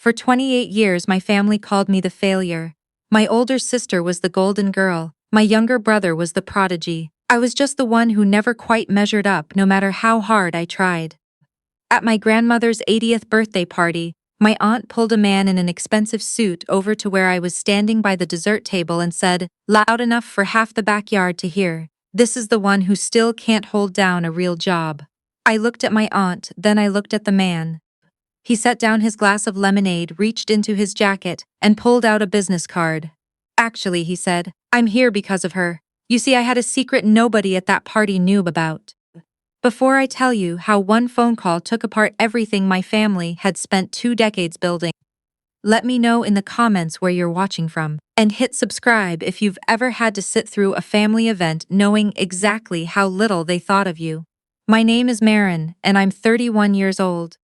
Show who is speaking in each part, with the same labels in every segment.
Speaker 1: For 28 years my family called me the failure. My older sister was the golden girl, my younger brother was the prodigy. I was just the one who never quite measured up no matter how hard I tried. At my grandmother's 80th birthday party, my aunt pulled a man in an expensive suit over to where I was standing by the dessert table and said, loud enough for half the backyard to hear, "This is the one who still can't hold down a real job." I looked at my aunt, then I looked at the man. He set down his glass of lemonade, reached into his jacket, and pulled out a business card. "Actually," he said, "I'm here because of her. You see, I had a secret nobody at that party knew about." Before I tell you how one phone call took apart everything my family had spent 2 decades building, let me know in the comments where you're watching from, and hit subscribe if you've ever had to sit through a family event knowing exactly how little they thought of you. My name is Maren, and I'm 31 years old.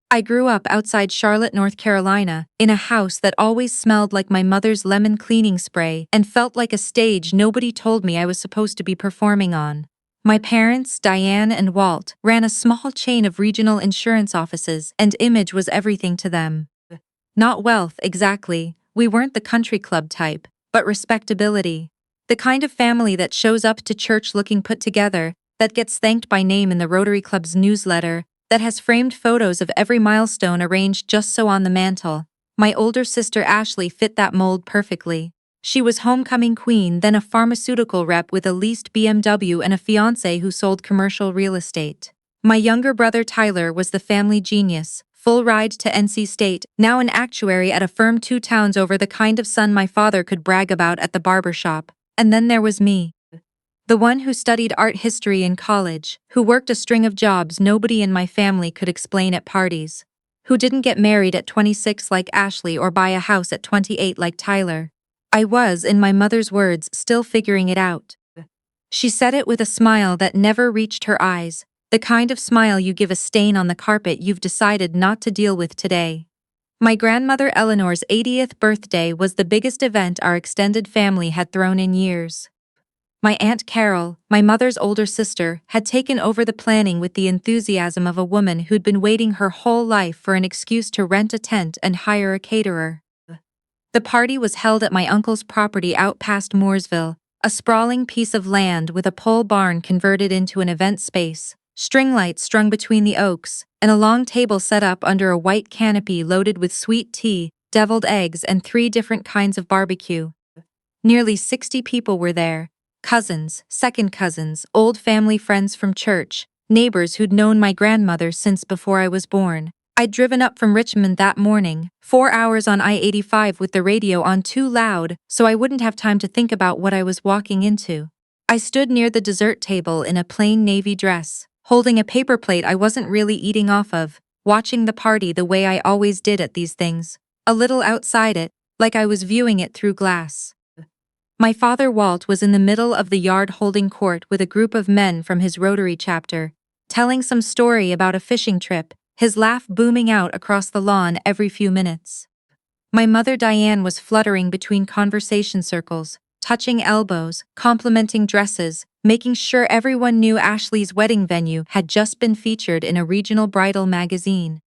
Speaker 1: I grew up outside Charlotte, North Carolina, in a house that always smelled like my mother's lemon cleaning spray and felt like a stage nobody told me I was supposed to be performing on. My parents, Diane and Walt, ran a small chain of regional insurance offices, and image was everything to them. Not wealth, exactly, we weren't the country club type, but respectability. The kind of family that shows up to church looking put together, that gets thanked by name in the Rotary Club's newsletter, that has framed photos of every milestone arranged just so on the mantle. My older sister Ashley fit that mold perfectly. She was homecoming queen, then a pharmaceutical rep with a leased BMW and a fiancé who sold commercial real estate. My younger brother Tyler was the family genius, full ride to NC State, now an actuary at a firm 2 towns over, the kind of son my father could brag about at the barber shop. And then there was me. The one who studied art history in college, who worked a string of jobs nobody in my family could explain at parties, who didn't get married at 26 like Ashley or buy a house at 28 like Tyler. I was, in my mother's words, still figuring it out. She said it with a smile that never reached her eyes, the kind of smile you give a stain on the carpet you've decided not to deal with today. My grandmother Eleanor's 80th birthday was the biggest event our extended family had thrown in years. My Aunt Carol, my mother's older sister, had taken over the planning with the enthusiasm of a woman who'd been waiting her whole life for an excuse to rent a tent and hire a caterer. The party was held at my uncle's property out past Mooresville, a sprawling piece of land with a pole barn converted into an event space, string lights strung between the oaks, and a long table set up under a white canopy loaded with sweet tea, deviled eggs, and 3 different kinds of barbecue. Nearly 60 people were there. Cousins, second cousins, old family friends from church, neighbors who'd known my grandmother since before I was born. I'd driven up from Richmond that morning, 4 hours on I-85 with the radio on too loud, so I wouldn't have time to think about what I was walking into. I stood near the dessert table in a plain navy dress, holding a paper plate I wasn't really eating off of, watching the party the way I always did at these things, a little outside it, like I was viewing it through glass. My father Walt was in the middle of the yard holding court with a group of men from his Rotary chapter, telling some story about a fishing trip, his laugh booming out across the lawn every few minutes. My mother Diane was fluttering between conversation circles, touching elbows, complimenting dresses, making sure everyone knew Ashley's wedding venue had just been featured in a regional bridal magazine.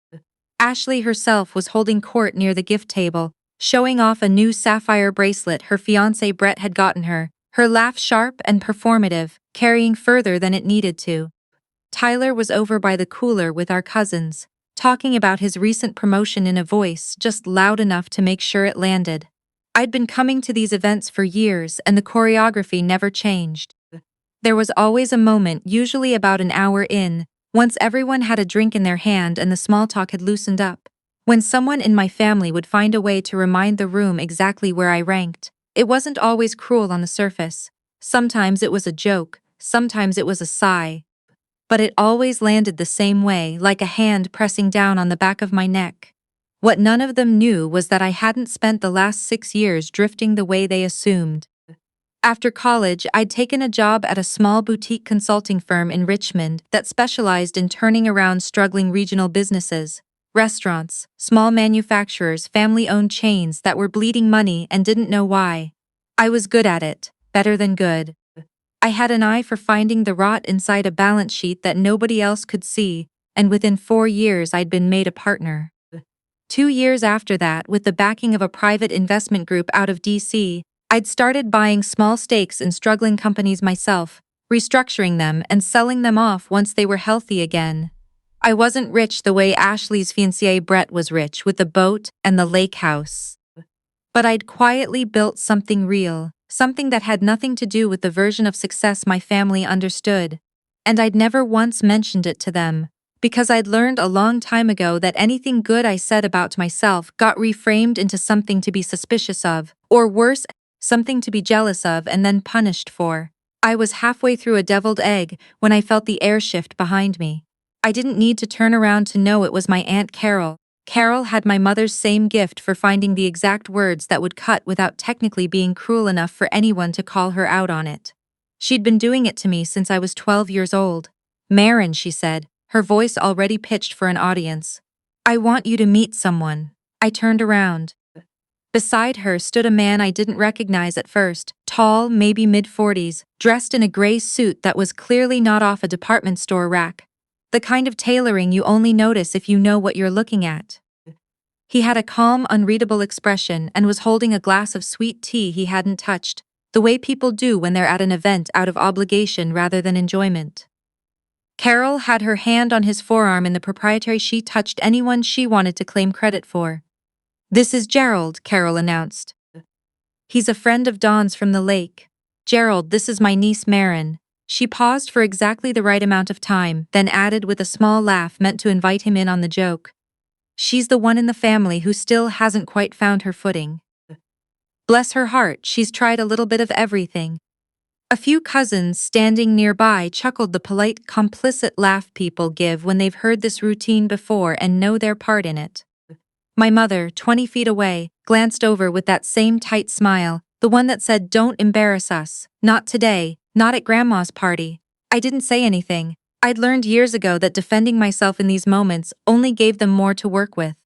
Speaker 1: Ashley herself was holding court near the gift table, showing off a new sapphire bracelet her fiancé Brett had gotten her, her laugh sharp and performative, carrying further than it needed to. Tyler was over by the cooler with our cousins, talking about his recent promotion in a voice just loud enough to make sure it landed. I'd been coming to these events for years and the choreography never changed. There was always a moment, usually about an hour in, once everyone had a drink in their hand and the small talk had loosened up, when someone in my family would find a way to remind the room exactly where I ranked. It wasn't always cruel on the surface. Sometimes it was a joke, sometimes it was a sigh. But it always landed the same way, like a hand pressing down on the back of my neck. What none of them knew was that I hadn't spent the last 6 years drifting the way they assumed. After college, I'd taken a job at a small boutique consulting firm in Richmond that specialized in turning around struggling regional businesses. Restaurants, small manufacturers, family-owned chains that were bleeding money and didn't know why. I was good at it, better than good. I had an eye for finding the rot inside a balance sheet that nobody else could see, and within 4 years I'd been made a partner. 2 years after that, with the backing of a private investment group out of DC, I'd started buying small stakes in struggling companies myself, restructuring them and selling them off once they were healthy again. I wasn't rich the way Ashley's fiancé Brett was rich with the boat and the lake house. But I'd quietly built something real, something that had nothing to do with the version of success my family understood. And I'd never once mentioned it to them, because I'd learned a long time ago that anything good I said about myself got reframed into something to be suspicious of, or worse, something to be jealous of and then punished for. I was halfway through a deviled egg when I felt the air shift behind me. I didn't need to turn around to know it was my Aunt Carol. Carol had my mother's same gift for finding the exact words that would cut without technically being cruel enough for anyone to call her out on it. She'd been doing it to me since I was 12 years old. "Maren," she said, her voice already pitched for an audience. "I want you to meet someone." I turned around. Beside her stood a man I didn't recognize at first, tall, maybe mid-40s, dressed in a gray suit that was clearly not off a department store rack. The kind of tailoring you only notice if you know what you're looking at. He had a calm, unreadable expression and was holding a glass of sweet tea he hadn't touched, the way people do when they're at an event out of obligation rather than enjoyment. Carol had her hand on his forearm in the proprietary she touched anyone she wanted to claim credit for. "This is Gerald," Carol announced. "He's a friend of Dawn's from the lake. Gerald, this is my niece Maren." She paused for exactly the right amount of time, then added with a small laugh meant to invite him in on the joke. "She's the one in the family who still hasn't quite found her footing. Bless her heart, she's tried a little bit of everything." A few cousins standing nearby chuckled the polite, complicit laugh people give when they've heard this routine before and know their part in it. My mother, 20 feet away, glanced over with that same tight smile, the one that said, "Don't embarrass us, not today, not at Grandma's party." I didn't say anything. I'd learned years ago that defending myself in these moments only gave them more to work with.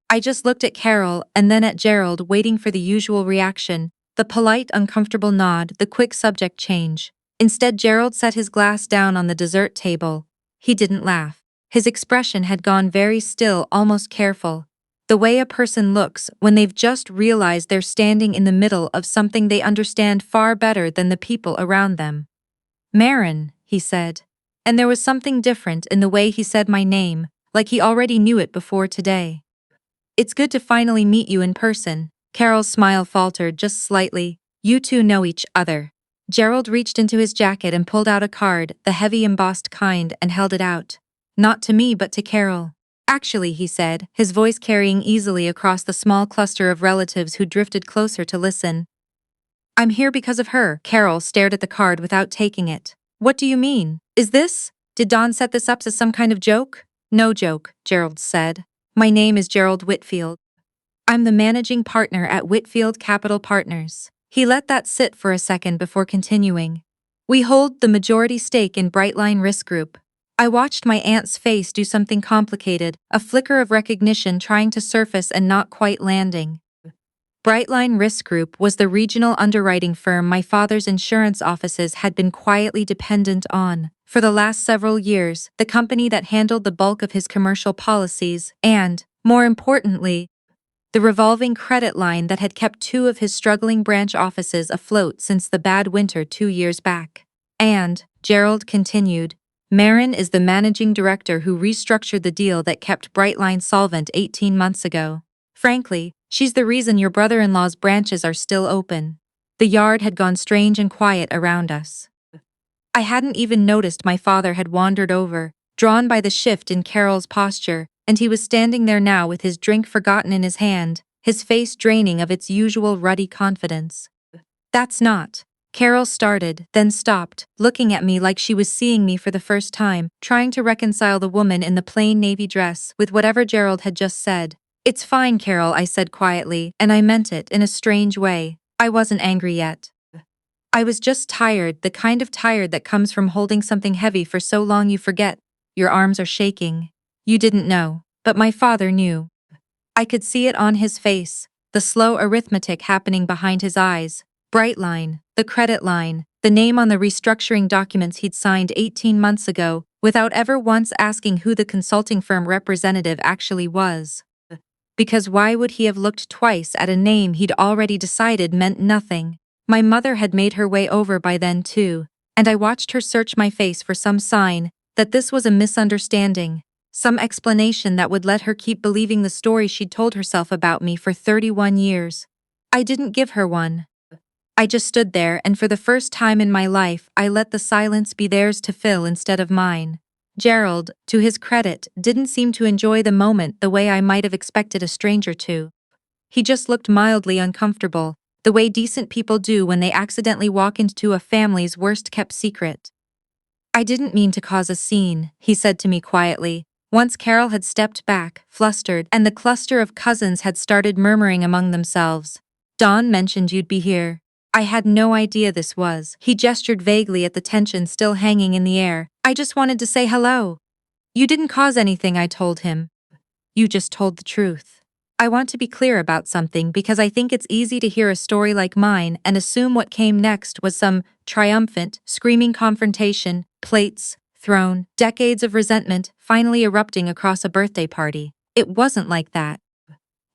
Speaker 1: I just looked at Carol and then at Gerald, waiting for the usual reaction, the polite, uncomfortable nod, the quick subject change. Instead, Gerald set his glass down on the dessert table. He didn't laugh. His expression had gone very still, almost careful. The way a person looks when they've just realized they're standing in the middle of something they understand far better than the people around them. "Maren," he said. And there was something different in the way he said my name, like he already knew it before today. "It's good to finally meet you in person." Carol's smile faltered just slightly. "You two know each other." Gerald reached into his jacket and pulled out a card, the heavy embossed kind, and held it out. "Not to me but to Carol." "Actually," he said, his voice carrying easily across the small cluster of relatives who drifted closer to listen. "I'm here because of her." Carol stared at the card without taking it. "What do you mean? Did Dawn set this up as some kind of joke?" "No joke," Gerald said. "My name is Gerald Whitfield. I'm the managing partner at Whitfield Capital Partners." He let that sit for a second before continuing. "We hold the majority stake in Brightline Risk Group." I watched my aunt's face do something complicated, a flicker of recognition trying to surface and not quite landing. Brightline Risk Group was the regional underwriting firm my father's insurance offices had been quietly dependent on. For the last several years, the company that handled the bulk of his commercial policies and, more importantly, the revolving credit line that had kept two of his struggling branch offices afloat since the bad winter 2 years back. And, Gerald continued, Maren is the managing director who restructured the deal that kept Brightline solvent 18 months ago. Frankly, she's the reason your brother-in-law's branches are still open. The yard had gone strange and quiet around us. I hadn't even noticed my father had wandered over, drawn by the shift in Carol's posture, and he was standing there now with his drink forgotten in his hand, his face draining of its usual ruddy confidence. "That's not." Carol started, then stopped, looking at me like she was seeing me for the first time, trying to reconcile the woman in the plain navy dress with whatever Gerald had just said. "It's fine, Carol," I said quietly, and I meant it in a strange way. I wasn't angry yet. I was just tired, the kind of tired that comes from holding something heavy for so long you forget. Your arms are shaking. You didn't know, but my father knew. I could see it on his face, the slow arithmetic happening behind his eyes. Brightline, the credit line, the name on the restructuring documents he'd signed 18 months ago, without ever once asking who the consulting firm representative actually was. Because why would he have looked twice at a name he'd already decided meant nothing? My mother had made her way over by then too, and I watched her search my face for some sign that this was a misunderstanding, some explanation that would let her keep believing the story she'd told herself about me for 31 years. I didn't give her one. I just stood there, and for the first time in my life, I let the silence be theirs to fill instead of mine. Gerald, to his credit, didn't seem to enjoy the moment the way I might have expected a stranger to. He just looked mildly uncomfortable, the way decent people do when they accidentally walk into a family's worst-kept secret. "I didn't mean to cause a scene," he said to me quietly, once Carol had stepped back, flustered, and the cluster of cousins had started murmuring among themselves. "Dawn mentioned you'd be here." I had no idea this was. He gestured vaguely at the tension still hanging in the air. "I just wanted to say hello." "You didn't cause anything," I told him. "You just told the truth." I want to be clear about something because I think it's easy to hear a story like mine and assume what came next was some triumphant, screaming confrontation, plates thrown, decades of resentment finally erupting across a birthday party. It wasn't like that.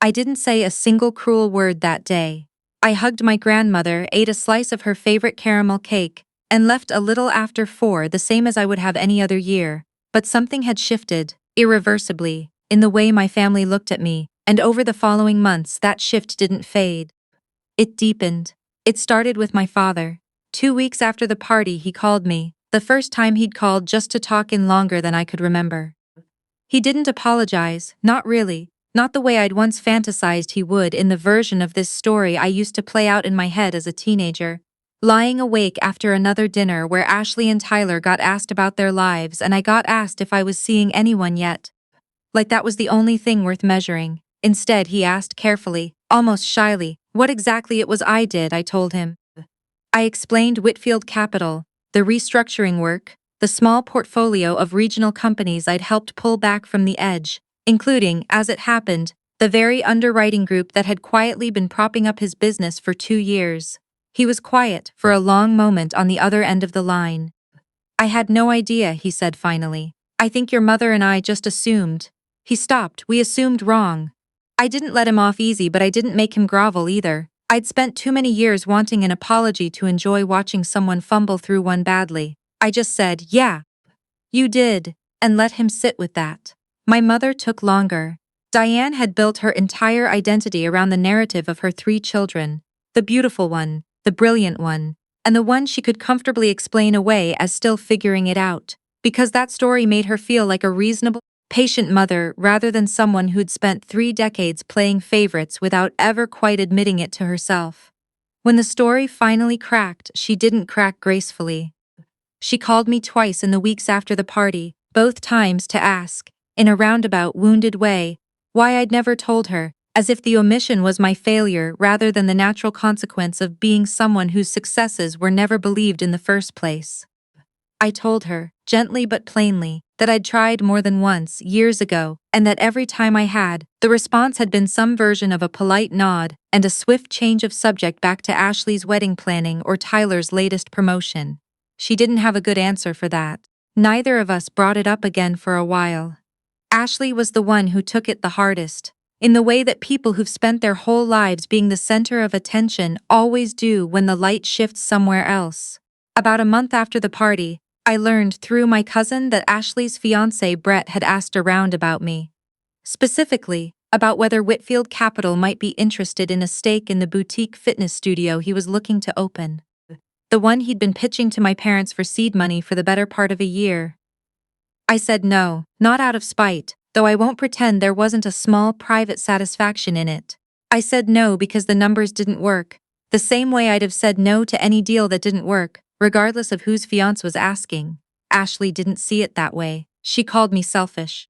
Speaker 1: I didn't say a single cruel word that day. I hugged my grandmother, ate a slice of her favorite caramel cake, and left a little after 4, the same as I would have any other year. But something had shifted, irreversibly, in the way my family looked at me, and over the following months that shift didn't fade. It deepened. It started with my father. 2 weeks after the party he called me, the first time he'd called just to talk in longer than I could remember. He didn't apologize, not really. Not the way I'd once fantasized he would in the version of this story I used to play out in my head as a teenager. Lying awake after another dinner where Ashley and Tyler got asked about their lives and I got asked if I was seeing anyone yet. Like that was the only thing worth measuring. Instead, he asked carefully, almost shyly, what exactly it was I did. I told him. I explained Whitfield Capital, the restructuring work, the small portfolio of regional companies I'd helped pull back from the edge, including, as it happened, the very underwriting group that had quietly been propping up his business for 2 years. He was quiet for a long moment on the other end of the line. "I had no idea," he said finally. "I think your mother and I just assumed." He stopped. "We assumed wrong." I didn't let him off easy, but I didn't make him grovel either. I'd spent too many years wanting an apology to enjoy watching someone fumble through one badly. I just said, "Yeah, you did," and let him sit with that. My mother took longer. Diane had built her entire identity around the narrative of her 3 children, the beautiful one, the brilliant one, and the one she could comfortably explain away as still figuring it out, because that story made her feel like a reasonable, patient mother rather than someone who'd spent 3 decades playing favorites without ever quite admitting it to herself. When the story finally cracked, she didn't crack gracefully. She called me twice in the weeks after the party, both times to ask, in a roundabout, wounded way, why I'd never told her, as if the omission was my failure rather than the natural consequence of being someone whose successes were never believed in the first place. I told her, gently but plainly, that I'd tried more than once, years ago, and that every time I had, the response had been some version of a polite nod and a swift change of subject back to Ashley's wedding planning or Tyler's latest promotion. She didn't have a good answer for that. Neither of us brought it up again for a while. Ashley was the one who took it the hardest, in the way that people who've spent their whole lives being the center of attention always do when the light shifts somewhere else. About a month after the party, I learned through my cousin that Ashley's fiancé Brett had asked around about me. Specifically, about whether Whitfield Capital might be interested in a stake in the boutique fitness studio he was looking to open. The one he'd been pitching to my parents for seed money for the better part of a year. I said no, not out of spite, though I won't pretend there wasn't a small private satisfaction in it. I said no because the numbers didn't work, the same way I'd have said no to any deal that didn't work, regardless of whose fiancé was asking. Ashley didn't see it that way. She called me selfish.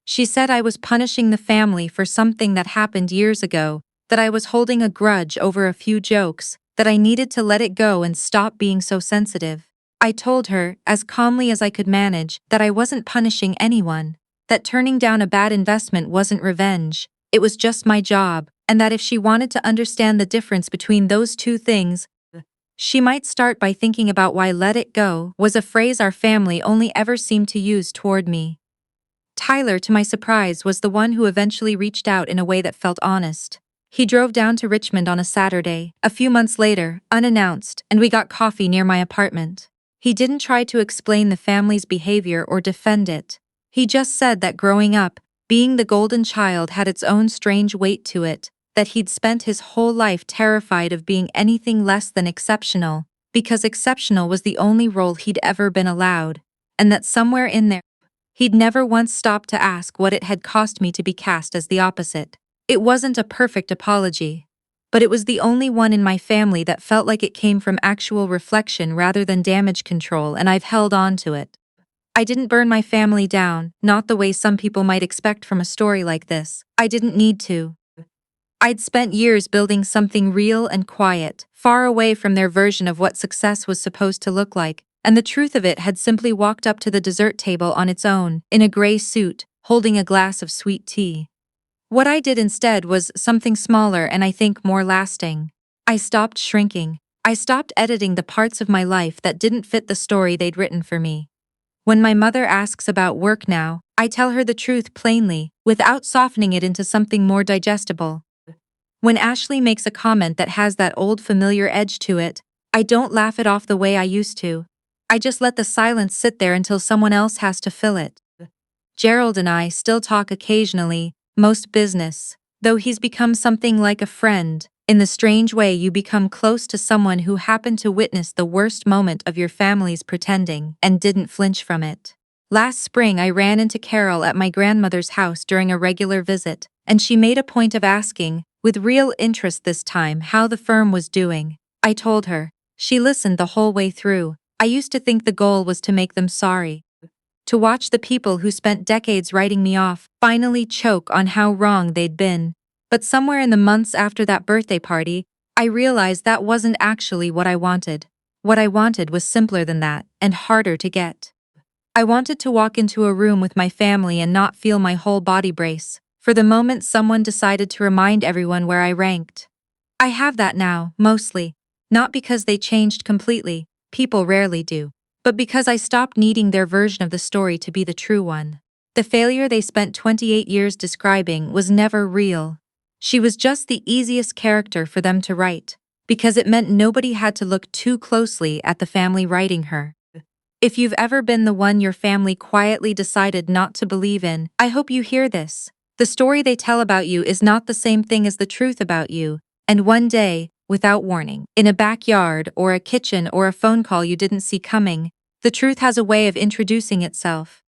Speaker 1: She said I was punishing the family for something that happened years ago, that I was holding a grudge over a few jokes, that I needed to let it go and stop being so sensitive. I told her, as calmly as I could manage, that I wasn't punishing anyone, that turning down a bad investment wasn't revenge, it was just my job, and that if she wanted to understand the difference between those two things, she might start by thinking about why "let it go" was a phrase our family only ever seemed to use toward me. Tyler, to my surprise, was the one who eventually reached out in a way that felt honest. He drove down to Richmond on a Saturday, a few months later, unannounced, and we got coffee near my apartment. He didn't try to explain the family's behavior or defend it. He just said that growing up, being the golden child had its own strange weight to it, that he'd spent his whole life terrified of being anything less than exceptional, because exceptional was the only role he'd ever been allowed, and that somewhere in there, he'd never once stopped to ask what it had cost me to be cast as the opposite. It wasn't a perfect apology, but it was the only one in my family that felt like it came from actual reflection rather than damage control, and I've held on to it. I didn't burn my family down, not the way some people might expect from a story like this. I didn't need to. I'd spent years building something real and quiet, far away from their version of what success was supposed to look like, and the truth of it had simply walked up to the dessert table on its own, in a gray suit, holding a glass of sweet tea. What I did instead was something smaller and I think more lasting. I stopped shrinking. I stopped editing the parts of my life that didn't fit the story they'd written for me. When my mother asks about work now, I tell her the truth plainly, without softening it into something more digestible. When Ashley makes a comment that has that old familiar edge to it, I don't laugh it off the way I used to. I just let the silence sit there until someone else has to fill it. Gerald and I still talk occasionally, most business, though he's become something like a friend, in the strange way you become close to someone who happened to witness the worst moment of your family's pretending and didn't flinch from it. Last spring I ran into Carol at my grandmother's house during a regular visit, and she made a point of asking, with real interest this time, how the firm was doing. I told her. She listened the whole way through. I used to think the goal was to make them sorry. To watch the people who spent decades writing me off finally choke on how wrong they'd been. But somewhere in the months after that birthday party, I realized that wasn't actually what I wanted. What I wanted was simpler than that, and harder to get. I wanted to walk into a room with my family and not feel my whole body brace, for the moment someone decided to remind everyone where I ranked. I have that now, mostly. Not because they changed completely, people rarely do, but because I stopped needing their version of the story to be the true one. The failure they spent 28 years describing was never real. She was just the easiest character for them to write, because it meant nobody had to look too closely at the family writing her. If you've ever been the one your family quietly decided not to believe in, I hope you hear this. The story they tell about you is not the same thing as the truth about you, and one day, without warning, in a backyard or a kitchen or a phone call you didn't see coming, the truth has a way of introducing itself.